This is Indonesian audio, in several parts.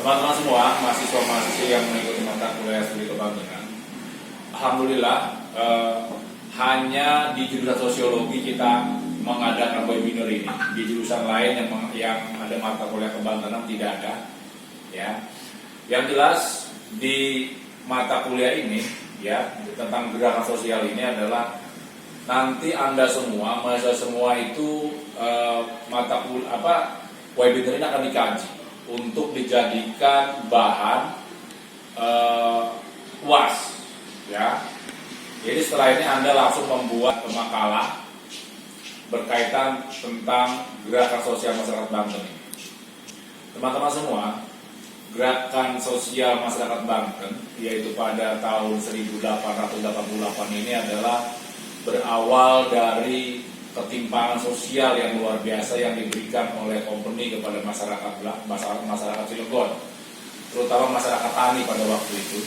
Teman-teman semua, mahasiswa-mahasiswa yang mengikuti mata kuliah studi kebangkitan, alhamdulillah hanya di jurusan sosiologi kita mengadakan webinar ini. Di jurusan lain yang ada mata kuliah kebangkitan tidak ada. Ya, yang jelas di mata kuliah ini, ya, tentang gerakan sosial ini adalah nanti Anda semua, mahasiswa semua itu webinar ini akan dikaji untuk dijadikan bahan UAS, ya. Jadi setelah ini Anda langsung membuat makalah berkaitan tentang gerakan sosial masyarakat Banten ini. Teman-teman semua, gerakan sosial masyarakat Banten yaitu pada tahun 1888 ini adalah berawal dari ketimpangan sosial yang luar biasa yang diberikan oleh company kepada masyarakat Cilegon, terutama masyarakat tani pada waktu itu,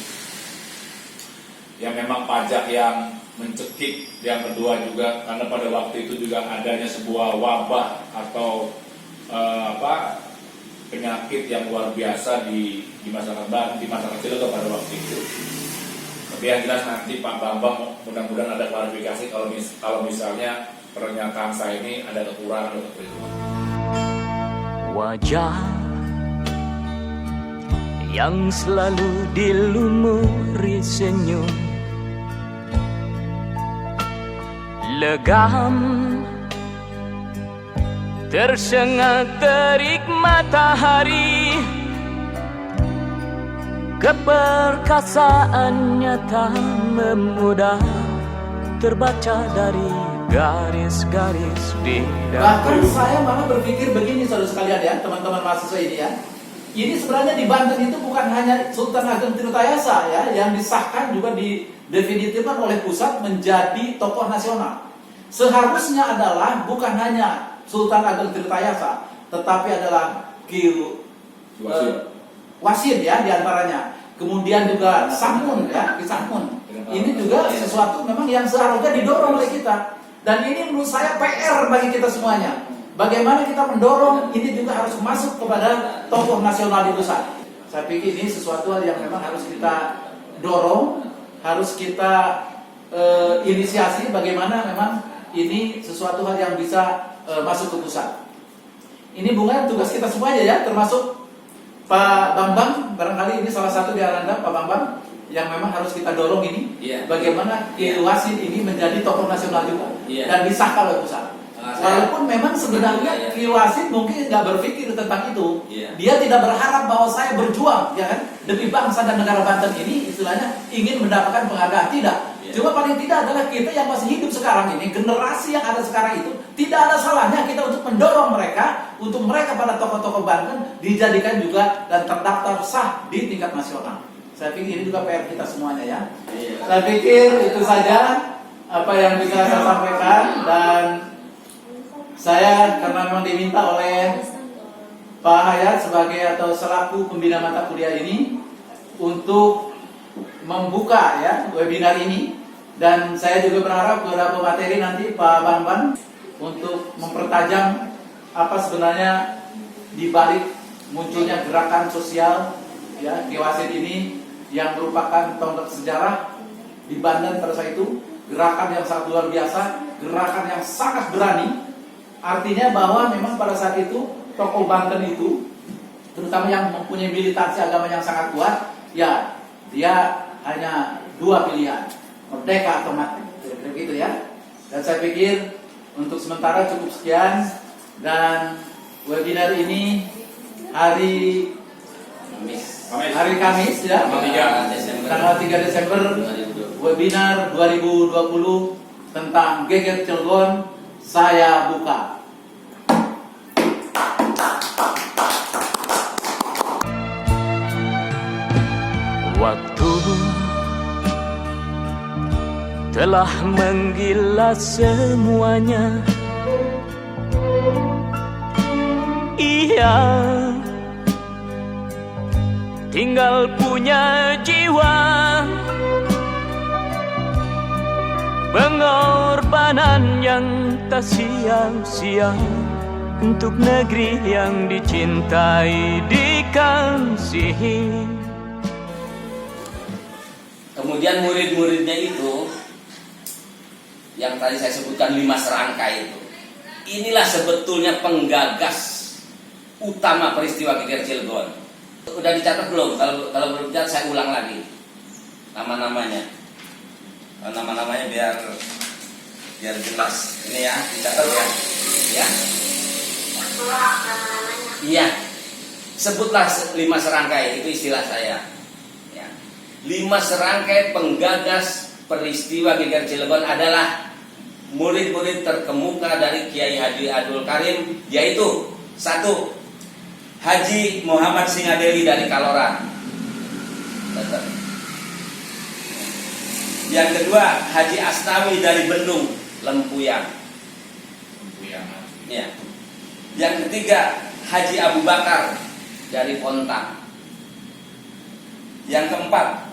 yang memang pajak yang mencekik. Yang kedua juga karena pada waktu itu juga adanya sebuah wabah atau penyakit yang luar biasa di masyarakat Cilegon pada waktu itu. Tapi yang jelas nanti Pak Bambang mudah-mudahan ada klarifikasi kalau misalnya pernyataan saya ini ada kekurangan atau kekeliruan. Wajah yang selalu dilumuri senyum, legam tersengat terik matahari, keperkasaannya tak memudah terbaca dari garis-garis di Bahkan saya malah berpikir begini, saudara sekalian ya, teman-teman mahasiswa ini ya. Ini sebenarnya di Banten itu bukan hanya Sultan Ageng Tirtayasa ya, yang disahkan juga didefinitifkan oleh pusat menjadi tokoh nasional. Seharusnya adalah bukan hanya Sultan Ageng Tirtayasa, tetapi adalah Wasin ya diantaranya. Kemudian juga Samun ya, Ki Samun. Ini juga sesuatu memang yang seharusnya didorong oleh kita. Dan ini menurut saya PR bagi kita semuanya. Bagaimana kita mendorong ini juga harus masuk kepada tokoh nasional di pusat. Saya pikir ini sesuatu yang memang harus kita dorong, harus kita inisiasi bagaimana memang ini sesuatu hal yang bisa masuk ke pusat. Ini bukan tugas kita semuanya ya, termasuk Pak Bambang, barangkali ini salah satu di Anda, Pak Bambang, yang memang harus kita dorong ini, bagaimana Ki Wasin ini menjadi tokoh nasional juga dan disahkan oleh pusat. Walaupun memang sebenarnya Ki Wasin mungkin nggak berpikir tentang itu, dia tidak berharap bahwa saya berjuang, ya kan, demi bangsa dan negara Banten ini, istilahnya ingin mendapatkan penghargaan, tidak. Cuma paling tidak adalah kita yang masih hidup sekarang ini, generasi yang ada sekarang itu, tidak ada salahnya kita untuk mendorong mereka, untuk mereka pada tokoh-tokoh Banten dijadikan juga dan terdaftar sah di tingkat nasional. Saya pikir ini juga PR kita semuanya ya. Saya pikir itu saja apa yang bisa saya sampaikan, dan saya karena memang diminta oleh Pak Hayat sebagai atau selaku pembina mata kuliah ini untuk membuka ya webinar ini, dan saya juga berharap beberapa materi nanti Pak Bambang untuk mempertajam apa sebenarnya di balik munculnya gerakan sosial ya Ki Wasin ini, yang merupakan tonggak sejarah di Banten pada saat itu, gerakan yang sangat luar biasa, gerakan yang sangat berani. Artinya bahwa memang pada saat itu tokoh Banten itu, terutama yang mempunyai militansi agama yang sangat kuat, ya dia hanya dua pilihan, merdeka atau mati, begitu ya. Dan saya pikir untuk sementara cukup sekian, dan webinar ini hari Kamis ya, tanggal 3 Desember, webinar 2020 tentang Geger Cilegon saya buka. Waktu telah menggilas semuanya. Ia tinggal punya jiwa, pengorbanan yang tak sia-sia untuk negeri yang dicintai, dikasih kasihi. Kemudian murid-muridnya itu yang tadi saya sebutkan 5 serangkai itu, inilah sebetulnya penggagas utama peristiwa Geger Cilegon. Udah dicatat belum? Kalau belum dicatat saya ulang lagi nama-namanya. Nama-namanya biar jelas. Ini ya, dicatat ya. Ya. Iya. Sebutlah 5 serangkai, itu istilah saya. Ya. 5 serangkai penggagas peristiwa Geger Cilegon adalah murid-murid terkemuka dari Kiai Haji Abdul Karim, yaitu 1. Haji Muhammad Singadeli dari Kalora. Yang kedua, Haji Astawi dari Bendung, Lempuyang. Ya. Yang ketiga, Haji Abu Bakar dari Pontang. Yang keempat,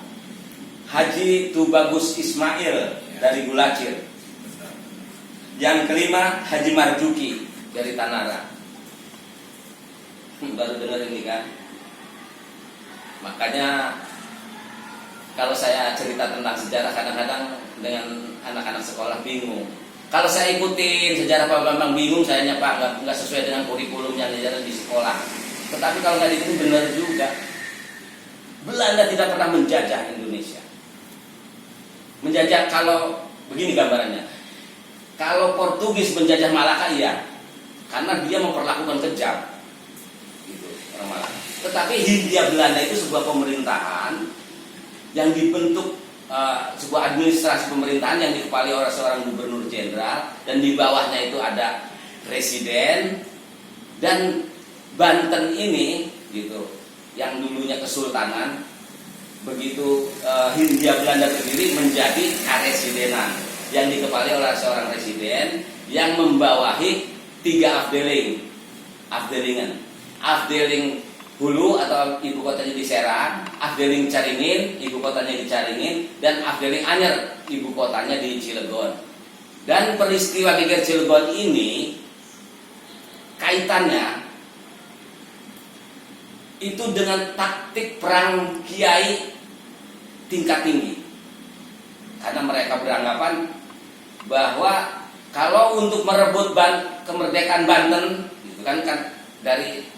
Haji Tubagus Ismail dari Gulacir. Yang kelima, Haji Marjuki dari Tanara. Baru dengar ini kan? Makanya kalau saya cerita tentang sejarah kadang-kadang dengan anak-anak sekolah bingung. Kalau saya ikutin sejarah Pak Bambang bingung, saya Pak nggak sesuai dengan kurikulum yang diajarkan di sekolah. Tetapi kalau nggak diikutin benar juga. Belanda tidak pernah menjajah Indonesia. Menjajah, kalau begini gambarannya, kalau Portugis menjajah Malaka iya, karena dia memperlakukan kejam, gitu, orang Malaka. Tetapi Hindia Belanda itu sebuah pemerintahan yang dibentuk, sebuah administrasi pemerintahan yang dikepali oleh seorang gubernur jenderal, dan di bawahnya itu ada presiden. Dan Banten ini, gitu, yang dulunya kesultanan, begitu Hindia Belanda berdiri menjadi karesidenan yang dikepali oleh seorang presiden yang membawahi 3 afdelingen. Afdeling Hulu atau ibu kotanya di Serang, Afdeling Caringin, ibu kotanya di Caringin, dan Afdeling Anyer, ibu kotanya di Cilegon. Dan peristiwa Geger Cilegon ini kaitannya itu dengan taktik perang kiai tingkat tinggi, karena mereka beranggapan bahwa kalau untuk merebut kemerdekaan Banten, gitu kan dari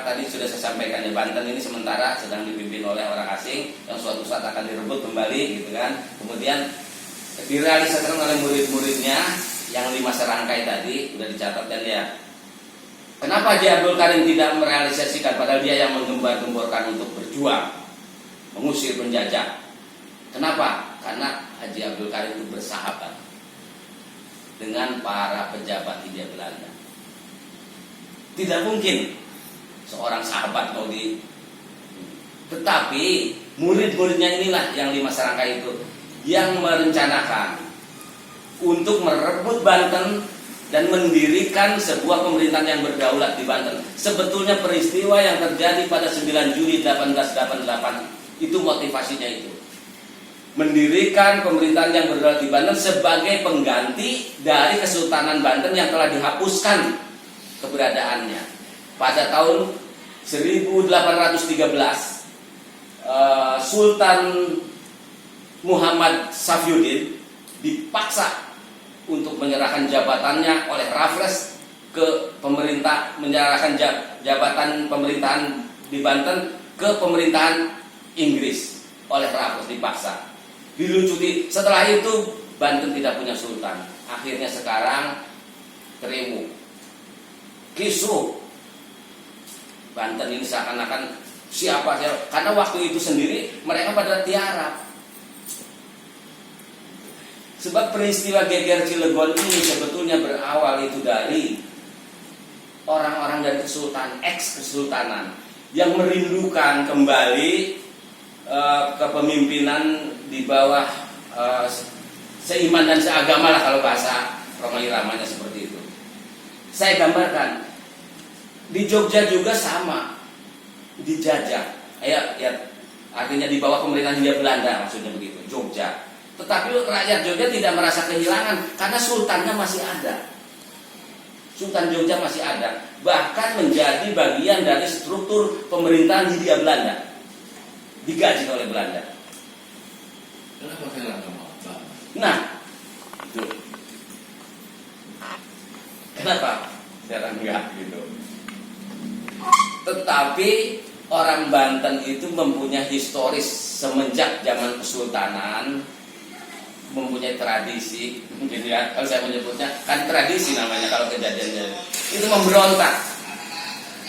tadi sudah saya sampaikan ya, Banten ini sementara sedang dipimpin oleh orang asing yang suatu saat akan direbut kembali, gitu kan. Kemudian direalisasikan oleh murid-muridnya yang 5 serangkai tadi, udah dicatat dan ya. Kenapa Haji Abdul Karim tidak merealisasikan, padahal dia yang menggembar-gemborkan untuk berjuang mengusir penjajah? Kenapa? Karena Haji Abdul Karim itu bersahabat dengan para pejabat Hindia Belanda. Tidak mungkin seorang sahabat mau di. Tetapi murid-muridnya inilah yang 5 serangkai itu yang merencanakan untuk merebut Banten dan mendirikan sebuah pemerintahan yang berdaulat di Banten. Sebetulnya peristiwa yang terjadi pada 9 Juli 1888 itu motivasinya itu. Mendirikan pemerintahan yang berdaulat di Banten sebagai pengganti dari Kesultanan Banten yang telah dihapuskan keberadaannya. Pada tahun 1813 Sultan Muhammad Safyuddin dipaksa untuk menyerahkan jabatannya oleh Raffles ke pemerintah, menyerahkan jabatan pemerintahan di Banten ke pemerintahan Inggris oleh Raffles, dipaksa, dilucuti. Setelah itu Banten tidak punya sultan. Akhirnya sekarang terimu, kisruh. Banten ini seakan-akan siapa, karena waktu itu sendiri mereka pada tiarap. Sebab peristiwa Geger Cilegon ini sebetulnya berawal itu dari orang-orang dari ex-kesultanan yang merindukan kembali kepemimpinan di bawah seiman dan seagama lah, kalau bahasa Roma Iramanya seperti itu. Saya gambarkan di Jogja juga sama, dijajah, ya artinya di bawah pemerintahan Hindia Belanda, maksudnya begitu, Jogja. Tetapi rakyat Jogja tidak merasa kehilangan karena sultannya masih ada. Sultan Jogja masih ada. bahkan menjadi bagian dari struktur pemerintahan Hindia Belanda, digaji oleh Belanda. Kenapa saya nggak mau? Nah, itu. Kenapa? Saya enggak gitu. Tetapi orang Banten itu mempunyai historis semenjak zaman Kesultanan, mempunyai tradisi, gitu ya. Kalau saya menyebutnya kan tradisi namanya kalau kejadiannya itu memberontak,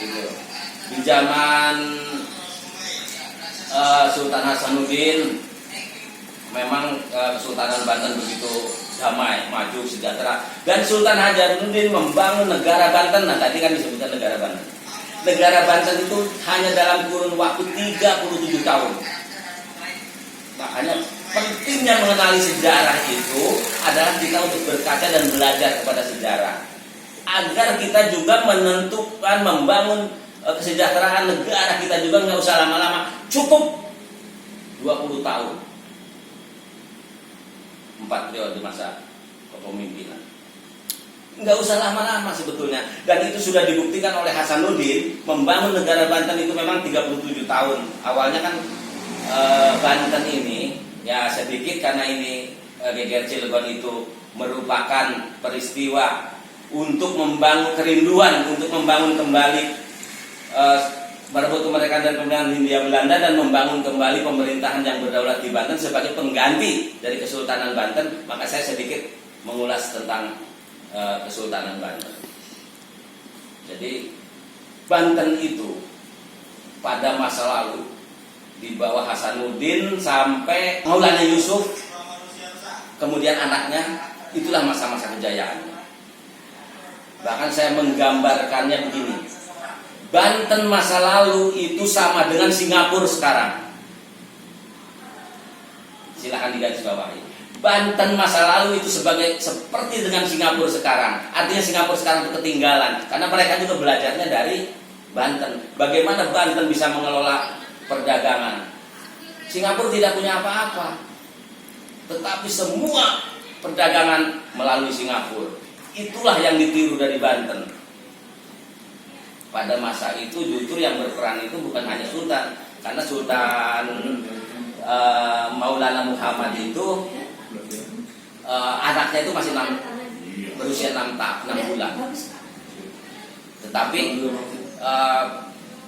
gitu. Di zaman Sultan Hasanuddin, memang Kesultanan Banten begitu damai, maju, sejahtera, dan Sultan Hasanuddin membangun negara Banten. Nah, tadi kan disebutkan negara Banten. Negara Banten itu hanya dalam kurun waktu 37 tahun. Makanya pentingnya mengenali sejarah itu adalah kita untuk berkaca dan belajar kepada sejarah, agar kita juga menentukan membangun kesejahteraan negara kita juga nggak usah lama-lama, cukup 20 tahun 4 periode masa kepemimpinan. Nggak usah lama-lama sebetulnya. Dan itu sudah dibuktikan oleh Hasanuddin. Membangun negara Banten itu memang 37 tahun. Awalnya kan Banten ini, ya sedikit karena ini GGR Cilegon itu merupakan peristiwa untuk membangun kerinduan, untuk membangun kembali merebut kemerdekaan dari pemerintahan Hindia Belanda dan membangun kembali pemerintahan yang berdaulat di Banten sebagai pengganti dari Kesultanan Banten. Maka saya sedikit mengulas tentang Kesultanan Banten. Jadi Banten itu pada masa lalu di bawah Hasanuddin sampai Maulana Yusuf, kemudian anaknya, itulah masa-masa kejayaan. Bahkan saya menggambarkannya begini, Banten masa lalu itu sama dengan Singapura sekarang. Silakan digarisbawahi. Banten masa lalu itu seperti dengan Singapura sekarang. Artinya Singapura sekarang itu ketinggalan karena mereka juga belajarnya dari Banten. Bagaimana Banten bisa mengelola perdagangan. Singapura tidak punya apa-apa, tetapi semua perdagangan melalui Singapura. Itulah yang ditiru dari Banten. Pada masa itu justru yang berperan itu bukan hanya Sultan, karena Sultan Maulana Muhammad itu anaknya itu masih berusia 6 bulan. Tetapi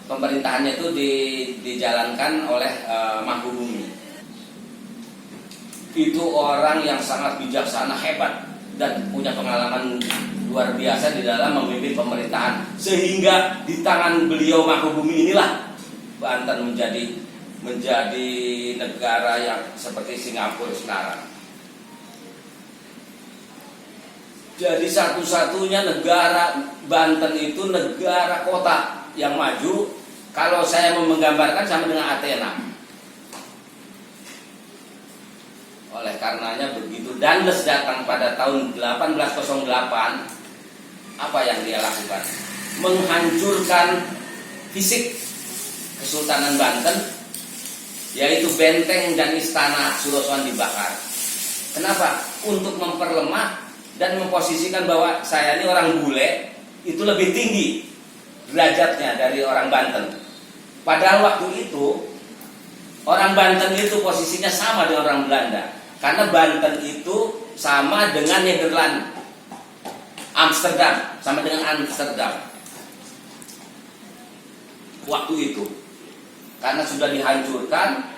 pemerintahannya itu dijalankan oleh Mangkubumi. Itu orang yang sangat bijaksana, hebat, dan punya pengalaman luar biasa di dalam memimpin pemerintahan. Sehingga di tangan beliau Mangkubumi inilah Banten menjadi negara yang seperti Singapura sekarang. Jadi satu-satunya negara Banten itu negara kota yang maju. Kalau saya mau menggambarkan sama dengan Athena. Oleh karenanya begitu Danles datang pada tahun 1808, apa yang dia lakukan? Menghancurkan fisik Kesultanan Banten, yaitu benteng dan istana Surosoan dibakar. Kenapa? Untuk memperlemah dan memposisikan bahwa saya ini orang bule itu lebih tinggi derajatnya dari orang Banten. Padahal waktu itu orang Banten itu posisinya sama dengan orang Belanda, karena Banten itu sama dengan Nederland, Amsterdam, sama dengan Amsterdam waktu itu, karena sudah dihancurkan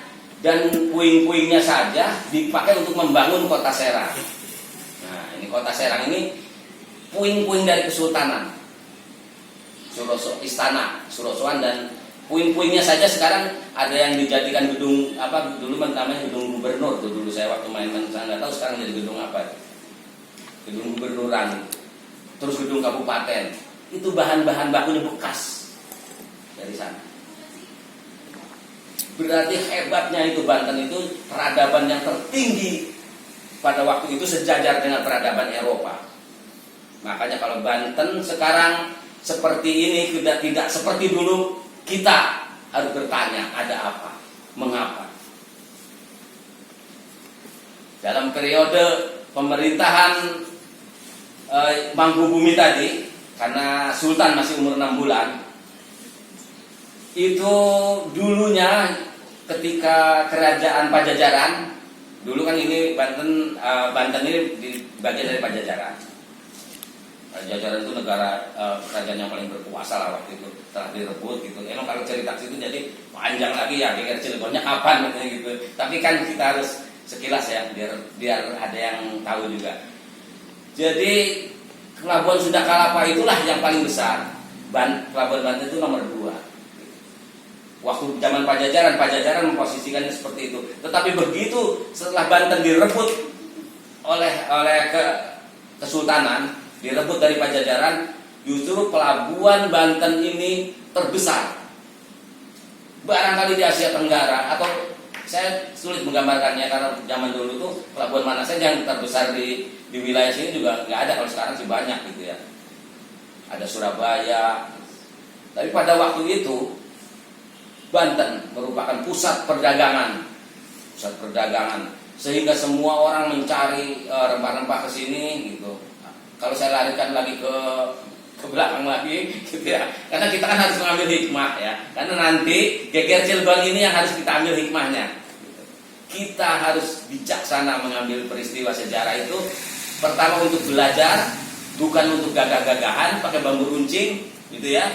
dan puing-puingnya saja dipakai untuk membangun kota Serang. Nah, ini kota Serang ini puing-puing dari Kesultanan, istana Surosoan, dan puing-puingnya saja sekarang ada yang dijadikan gedung apa dulu namanya gedung gubernur tuh dulu saya waktu main-main saya nggak tahu sekarang jadi gedung apa, gedung gubernuran, terus gedung kabupaten. Itu bahan-bahan bakunya bekas dari sana. Berarti hebatnya itu Banten itu peradaban yang tertinggi pada waktu itu sejajar dengan peradaban Eropa. Makanya kalau Banten sekarang seperti ini tidak seperti dulu, kita harus bertanya ada apa, mengapa. Dalam periode pemerintahan Mangkubumi tadi karena Sultan masih umur 6 bulan. Itu dulunya ketika kerajaan Pajajaran, dulu kan ini Banten ini bagian dari Pajajaran. Pajajaran itu negara kerajaan yang paling berkuasa lah waktu itu, telah direbut gitu. Emang kalau cerita situ jadi panjang lagi ya, Geger Cilegonnya kapan gitu. Tapi kan kita harus sekilas ya, biar ada yang tahu juga. Jadi Pelabuhan Sunda Kelapa itulah yang paling besar. Pelabuhan Banten itu nomor 2. Waktu zaman Pajajaran memposisikannya seperti itu. Tetapi begitu setelah Banten direbut oleh kesultanan, direbut dari Pajajaran, justru pelabuhan Banten ini terbesar. Barangkali di Asia Tenggara, atau saya sulit menggambarkannya karena zaman dulu tuh pelabuhan mana saja yang terbesar di wilayah sini juga nggak ada. Kalau sekarang sih banyak gitu ya. Ada Surabaya. Tapi pada waktu itu Banten merupakan pusat perdagangan, sehingga semua orang mencari rempah-rempah ke sini gitu. Kalau saya larikan lagi ke belakang lagi gitu ya, karena kita kan harus mengambil hikmah ya, karena nanti Geger Cilegon ini yang harus kita ambil hikmahnya. Kita harus bijaksana mengambil peristiwa sejarah itu. Pertama untuk belajar, bukan untuk gagah-gagahan pakai bambu runcing gitu ya.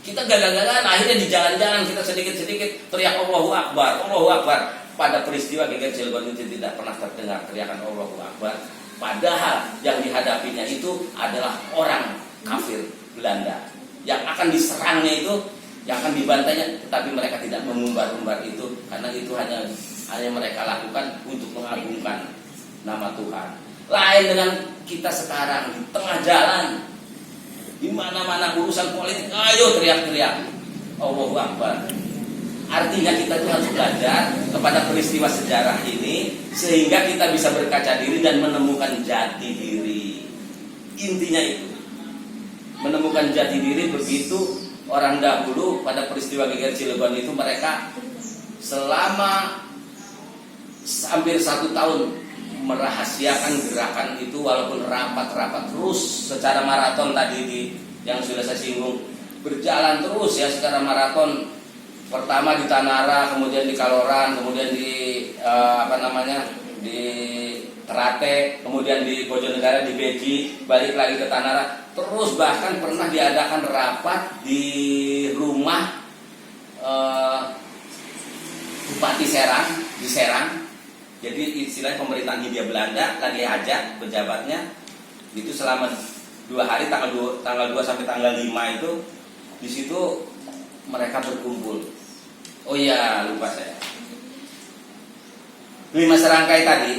Kita gagah-gagahan, akhirnya di jalan-jalan kita sedikit-sedikit teriak Allahu Akbar, Allahu Akbar. Pada peristiwa Geger Cilegon itu tidak pernah terdengar teriakan Allahu Akbar. Padahal yang dihadapinya itu adalah orang kafir Belanda yang akan diserangnya itu, yang akan dibantainya, tetapi mereka tidak mengumbar-umbar itu karena itu hanya mereka lakukan untuk mengagungkan nama Tuhan. Lain dengan kita sekarang di tengah jalan, di mana-mana urusan politik, ayo teriak-teriak Allahu Akbar. Artinya kita itu harus belajar kepada peristiwa sejarah ini sehingga kita bisa berkaca diri dan menemukan jati diri. Intinya itu, menemukan jati diri. Begitu orang dahulu pada peristiwa Geger Cilegon itu mereka selama hampir 1 tahun merahasiakan gerakan itu, walaupun rapat-rapat terus secara maraton tadi yang sudah saya singgung, berjalan terus ya secara maraton. Pertama di Tanara, kemudian di Kaloran, kemudian di di Terate, kemudian di Bojonegara, di Beji, balik lagi ke Tanara. Terus bahkan pernah diadakan rapat di rumah Bupati Serang, di Serang. Jadi istilahnya pemerintahan Hindia Belanda lagi ajak pejabatnya. Itu selama 2 hari, tanggal 2 sampai tanggal 5 itu di situ mereka berkumpul. Oh iya, lupa saya. 5 serangkai tadi.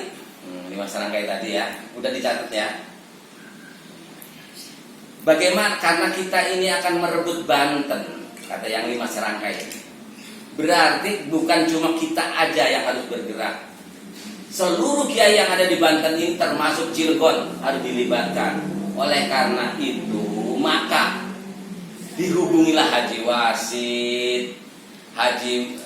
5 serangkai tadi ya. Udah dicatat ya. Bagaimana karena kita ini akan merebut Banten, kata yang 5 serangkai. Berarti bukan cuma kita aja yang harus bergerak. Seluruh kiai yang ada di Banten ini termasuk Cilegon harus dilibatkan. Oleh karena itu, maka dihubungilah Haji Wasid, Haji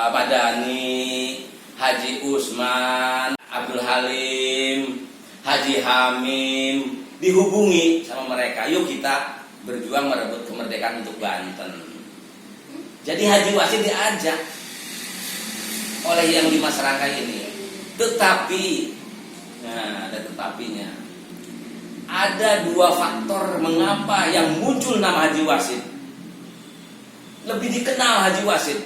Madani, Haji Usman, Abdul Halim, Haji Hamim, dihubungi sama mereka. Yuk kita berjuang merebut kemerdekaan untuk Banten. Jadi Haji Wasid diajak oleh yang 5 serangkai ini. Tetapi, nah ada tetapinya. Ada 2 faktor mengapa yang muncul nama Haji Wasid. Lebih dikenal Haji Wasid.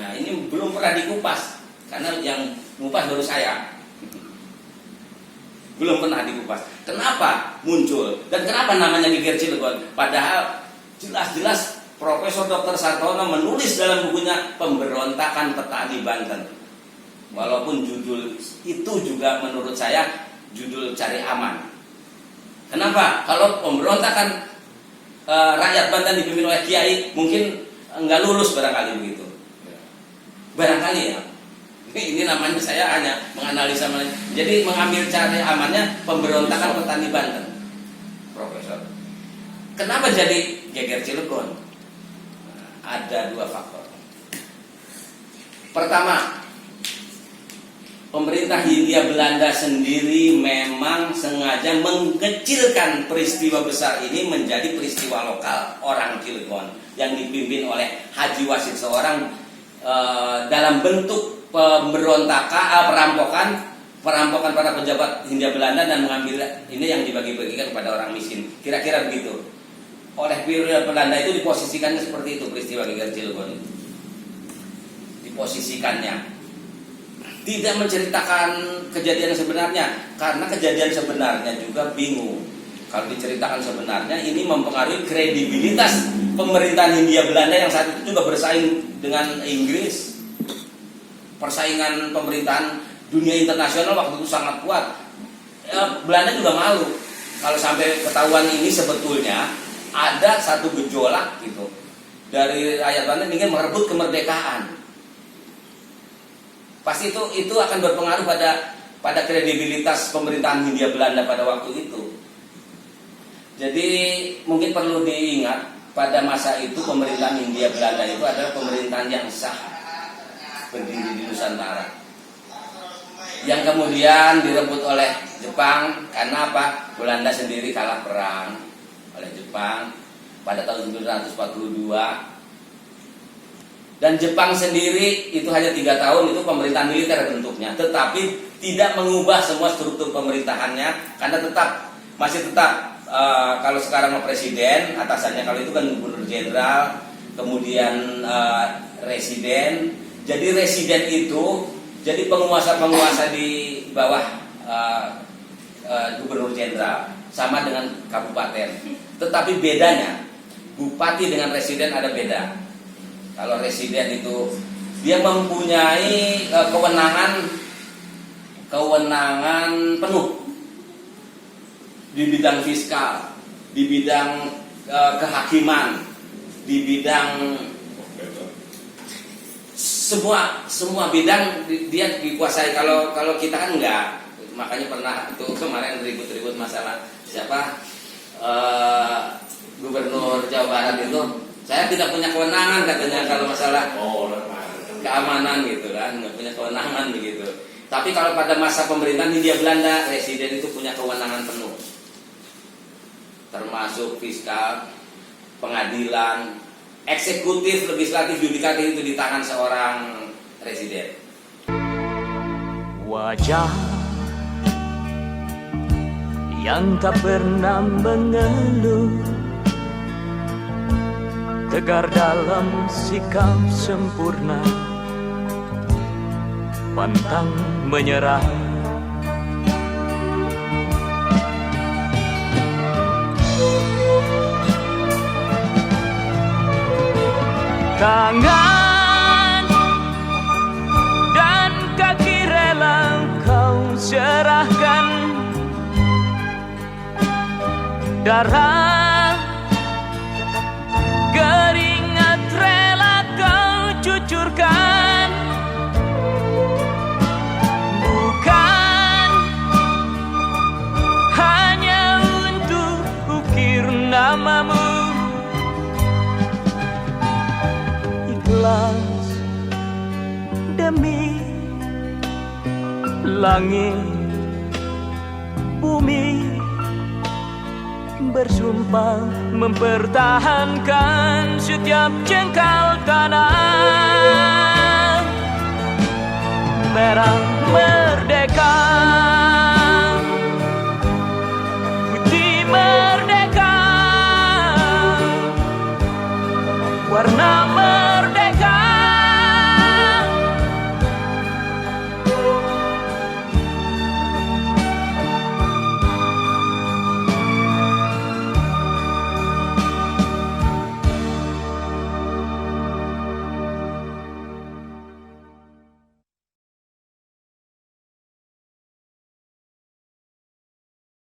Nah ini belum pernah dikupas karena yang ngupas baru saya. Belum pernah dikupas. Kenapa muncul dan kenapa namanya Geger Cilegon? Padahal jelas-jelas Profesor Dr. Sartono menulis dalam bukunya Pemberontakan Petani Banten. Walaupun judul itu juga menurut saya judul cari aman. Kenapa? Kalau pemberontakan rakyat Banten dipimpin oleh kiai mungkin nggak lulus barangkali begitu. Barangkali ya. Ini namanya saya hanya menganalisa. Jadi mengambil cara amannya Pemberontakan Petani Banten, Profesor. Kenapa jadi Geger Cilegon? Ada 2 faktor. Pertama, pemerintah Hindia Belanda sendiri memang sengaja mengecilkan peristiwa besar ini menjadi peristiwa lokal orang Cilegon yang dipimpin oleh Haji Wasit seorang dalam bentuk perampokan para pejabat Hindia Belanda dan mengambil ini yang dibagi-bagikan kepada orang miskin. Kira-kira begitu. Oleh pihak Belanda itu diposisikannya seperti itu peristiwa Geger Cilegon itu. Diposisikannya. Tidak menceritakan kejadian sebenarnya, karena kejadian sebenarnya juga bingung. Kalau diceritakan sebenarnya, ini mempengaruhi kredibilitas pemerintahan Hindia Belanda yang saat itu juga bersaing dengan Inggris. Persaingan pemerintahan dunia internasional waktu itu sangat kuat. Belanda juga malu kalau sampai ketahuan ini sebetulnya ada satu gejolak gitu dari rakyat Belanda ingin merebut kemerdekaan. Pasti itu akan berpengaruh pada kredibilitas pemerintahan Hindia Belanda pada waktu itu. Jadi mungkin perlu diingat pada masa itu pemerintahan Hindia Belanda itu adalah pemerintahan yang sah berdiri di Nusantara. Yang kemudian direbut oleh Jepang karena apa? Belanda sendiri kalah perang oleh Jepang pada tahun 1942. Dan Jepang sendiri itu hanya 3 tahun itu pemerintahan militer bentuknya, tetapi tidak mengubah semua struktur pemerintahannya karena masih tetap kalau sekarang presiden atasannya, kalau itu kan gubernur jenderal, kemudian residen. Jadi residen itu jadi penguasa-penguasa di bawah gubernur jenderal sama dengan kabupaten. Tetapi bedanya bupati dengan residen ada beda. Kalau residen itu dia mempunyai kewenangan penuh di bidang fiskal, di bidang kehakiman, di bidang semua bidang dia dikuasai. Kalau kita kan enggak. Makanya pernah itu kemarin ribut-ribut masalah siapa gubernur Jawa Barat itu. Saya tidak punya kewenangan katanya kalau masalah keamanan gitu kan, nggak punya kewenangan begitu. Tapi kalau pada masa pemerintahan Hindia Belanda, residen itu punya kewenangan penuh, termasuk fiskal, pengadilan, eksekutif, legislatif, yudikatif itu di tangan seorang residen. Wajah yang tak pernah mengeluh, tegar dalam sikap sempurna, pantang menyerah. Tangan dan kaki rela kau serahkan, darah keringat rela kau cucurkan, bukan hanya untuk ukir namamu. Ikhlas demi langit bumi, bersumpah mempertahankan setiap jengkal tanah. Merah merdeka, putih merdeka, warna